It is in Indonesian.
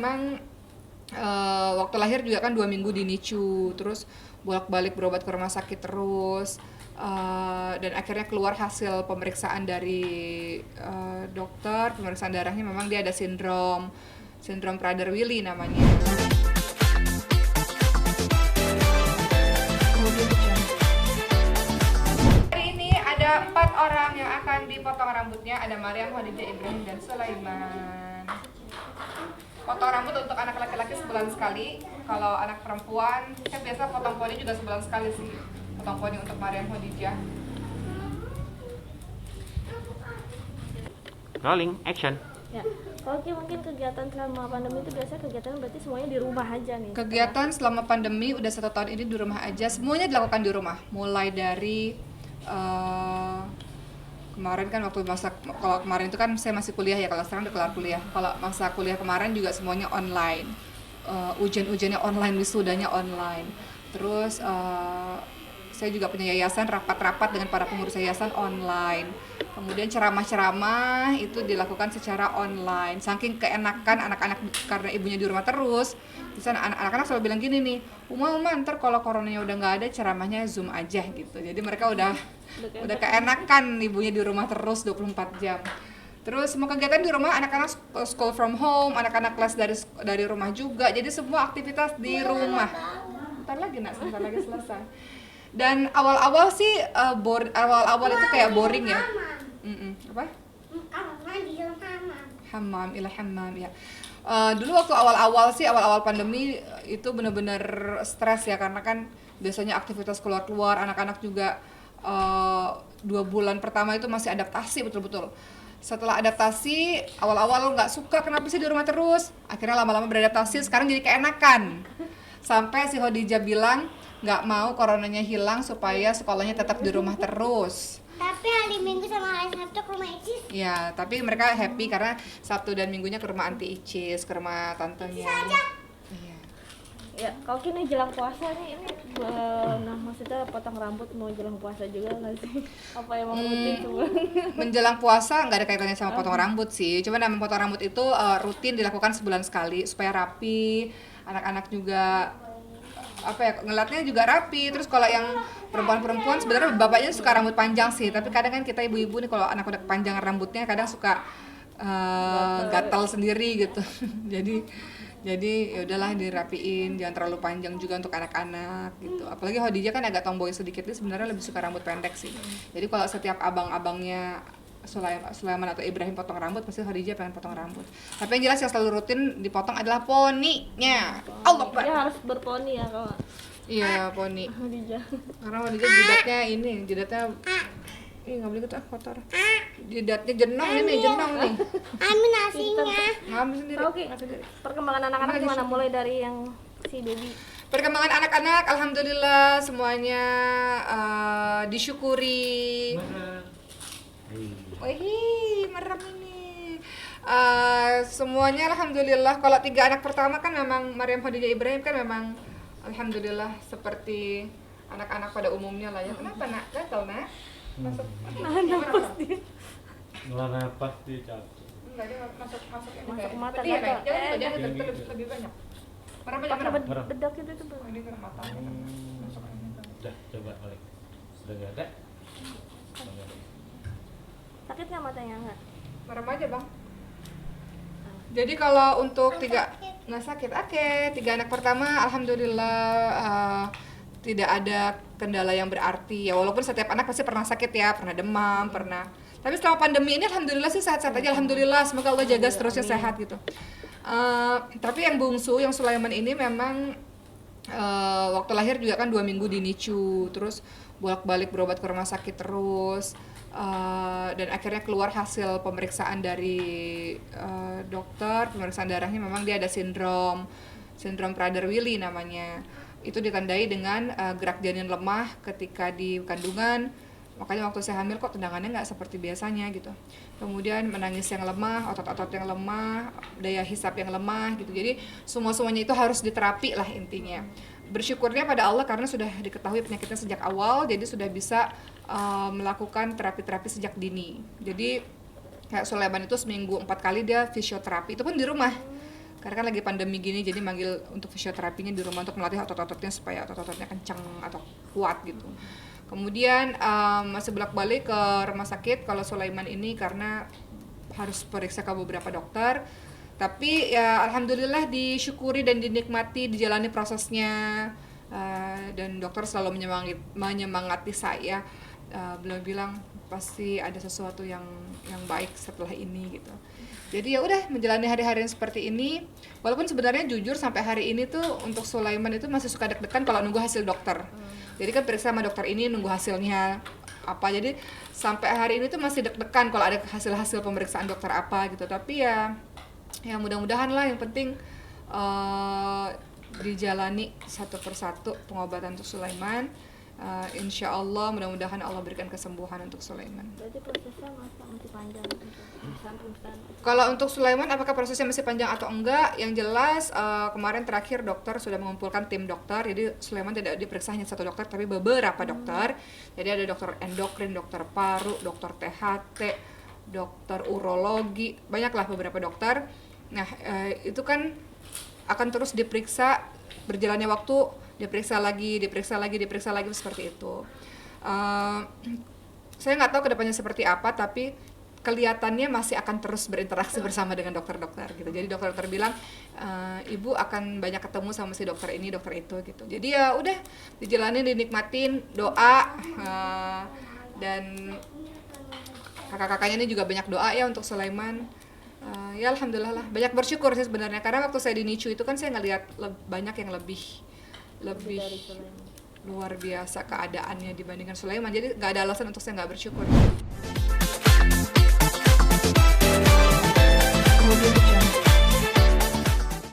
memang waktu lahir juga kan 2 minggu di NICU, terus bolak-balik berobat ke rumah sakit terus, dan akhirnya keluar hasil pemeriksaan dari dokter, pemeriksaan darahnya memang dia ada sindrom Prader-Willi namanya. Hari ini ada 4 orang yang akan dipotong rambutnya, ada Maryam, Khadijah, Ibrahim, dan Sulaiman. Potong rambut untuk anak laki-laki sebulan sekali. Kalau anak perempuan, saya biasa potong poni juga sebulan sekali sih. Potong poni untuk Maryam, Khadijah. Rolling, action. Ya, kalau mungkin kegiatan selama pandemi itu biasanya kegiatan berarti semuanya di rumah aja nih. Kegiatan selama pandemi udah 1 tahun ini di rumah aja, semuanya dilakukan di rumah. Mulai dari kemarin kan kalau kemarin itu kan saya masih kuliah ya, kalau sekarang udah kelar kuliah. Kalau masa kuliah kemarin juga semuanya online, ujian-ujiannya online, wisudanya online. Terus saya juga punya yayasan, rapat-rapat dengan para pengurus yayasan online. Kemudian ceramah-ceramah itu dilakukan secara online. Saking keenakan anak-anak karena ibunya di rumah terus. Terus anak-anak selalu bilang gini nih, Uma ntar kalau coronanya udah nggak ada ceramahnya Zoom aja gitu. Jadi mereka udah keenakan ibunya di rumah terus 24 jam. Terus semua kegiatan di rumah, anak-anak school from home, anak-anak kelas dari rumah juga. Jadi semua aktivitas di rumah. Sebentar lagi selesai. Dan awal-awal sih awal-awal itu kayak boring ya. Apa? Hammam ya. Dulu waktu awal-awal pandemi itu benar-benar stres ya, karena kan biasanya aktivitas keluar-keluar, anak-anak juga 2 bulan pertama itu masih adaptasi betul-betul. Setelah adaptasi, awal-awal nggak suka, kenapa sih di rumah terus? Akhirnya lama-lama beradaptasi, sekarang jadi keenakan. Sampai si Khadijah bilang nggak mau coronanya hilang supaya sekolahnya tetap di rumah terus. Tapi hari Minggu sama hari Sabtu ke rumah Icis. Ya, tapi mereka happy karena Sabtu dan Minggunya ke rumah Anti Icis, ke rumah tantenya. Iya. Ya, kalau kini jelang puasa nih ini nah maksudnya potong rambut mau jelang puasa juga nggak sih? Apa emang rutin sebulan? Menjelang puasa nggak ada kaitannya sama potong rambut sih. Cuma memang potong rambut itu rutin dilakukan sebulan sekali supaya rapi. Anak-anak juga ngeliatnya juga rapi. Terus kalau yang perempuan sebenarnya bapaknya suka rambut panjang sih, tapi kadang kan kita ibu-ibu nih kalau anak udah kepanjangan rambutnya kadang suka gatal sendiri gitu. jadi ya udahlah dirapiin, jangan terlalu panjang juga untuk anak-anak gitu. Apalagi Khadijah kan agak tomboy sedikit, dia sebenarnya lebih suka rambut pendek sih. Jadi kalau setiap abang-abangnya Sulaiman atau Ibrahim potong rambut, pasti Khadijah pengen potong rambut. Tapi yang jelas yang selalu rutin dipotong adalah poninya. Allah Akbar. Dia harus berponi ya kalau Iya, poni. Khadijah. Karena Khadijah jidatnya nggak boleh gitu kotor. Jidatnya jenong nih. Amin nasinya. Ngambil sendiri. Oke. Perkembangan anak-anak gimana mulai dari yang si baby? Perkembangan anak-anak, alhamdulillah semuanya disyukuri. Wih, merem ini. Semuanya alhamdulillah. Kalau 3 anak pertama kan memang Maryam, Khadijah, Ibrahim kan memang alhamdulillah seperti anak-anak pada umumnya lah ya. Kenapa nak? Gatal nak? Masuk. Napas dia. Napas dia jatuh. Enggak, dia masuk ini Masuk kayak. mata, Iya, gatal. jangan lebih banyak. Merem aja, Pakai merem. bedak itu tuh. Ini ke matanya. Masuk ini. Udah, coba balik. Sudah nggak ada? Sakit nggak matanya nggak? Merem aja bang. Jadi kalau untuk 3 nggak sakit, oke. 3 anak pertama, alhamdulillah tidak ada kendala yang berarti ya. Walaupun setiap anak pasti pernah sakit ya, pernah demam, pernah. Tapi selama pandemi ini alhamdulillah sih sehat-sehat aja. Alhamdulillah, semoga Allah jaga seterusnya sehat gitu. Tapi yang bungsu, yang Sulaiman ini memang waktu lahir juga kan 2 minggu di NICU, terus bolak-balik berobat ke rumah sakit terus. Dan akhirnya keluar hasil pemeriksaan dari dokter, pemeriksaan darahnya memang dia ada sindrom Prader-Willi namanya. Itu ditandai dengan gerak janin lemah ketika di kandungan. Makanya waktu saya hamil kok tendangannya nggak seperti biasanya gitu. Kemudian menangis yang lemah, otot-otot yang lemah, daya hisap yang lemah gitu. Jadi semuanya itu harus diterapi lah intinya. Bersyukurnya pada Allah karena sudah diketahui penyakitnya sejak awal, jadi sudah bisa melakukan terapi-terapi sejak dini. Jadi kayak Sulaiman itu seminggu 4 kali dia fisioterapi, itu pun di rumah. Karena kan lagi pandemi gini, jadi manggil untuk fisioterapinya di rumah untuk melatih otot-ototnya supaya otot-ototnya kencang atau kuat gitu. Kemudian masih bolak-balik ke rumah sakit kalau Sulaiman ini karena harus periksa ke beberapa dokter. Tapi ya alhamdulillah disyukuri dan dinikmati, dijalani prosesnya. Dan dokter selalu menyemangati saya. Beliau bilang pasti ada sesuatu yang baik setelah ini gitu. Jadi ya udah menjalani hari-hari yang seperti ini. Walaupun sebenarnya jujur sampai hari ini tuh untuk Sulaiman itu masih suka deg-degan kalau nunggu hasil dokter. Jadi kan periksa sama dokter ini nunggu hasilnya apa. Jadi sampai hari ini tuh masih deg-degan kalau ada hasil-hasil pemeriksaan dokter apa gitu. Tapi ya mudah-mudahan lah, yang penting dijalani satu persatu pengobatan untuk Sulaiman. Insya Allah mudah-mudahan Allah berikan kesembuhan untuk Sulaiman. Berarti prosesnya masih panjang untuk pemeriksaan. Kalau untuk Sulaiman apakah prosesnya masih panjang atau enggak? Yang jelas kemarin terakhir dokter sudah mengumpulkan tim dokter. Jadi Sulaiman tidak diperiksa hanya satu dokter tapi beberapa dokter. Jadi ada dokter endokrin, dokter paru, dokter THT, dokter urologi, banyaklah beberapa dokter. Nah itu kan akan terus diperiksa berjalannya waktu, diperiksa lagi seperti itu. Saya nggak tahu kedepannya seperti apa, tapi kelihatannya masih akan terus berinteraksi bersama dengan dokter-dokter gitu. Jadi dokter-dokter bilang ibu akan banyak ketemu sama si dokter ini, dokter itu gitu. Jadi ya udah dijalanin, dinikmatin, doa dan kakak-kakaknya ini juga banyak doa ya untuk Sulaiman. Ya alhamdulillah lah, banyak bersyukur sih sebenarnya karena waktu saya di NICU itu kan saya ngelihat banyak yang lebih luar biasa keadaannya dibandingkan Sulaiman, jadi nggak ada alasan untuk saya nggak bersyukur. Kemudian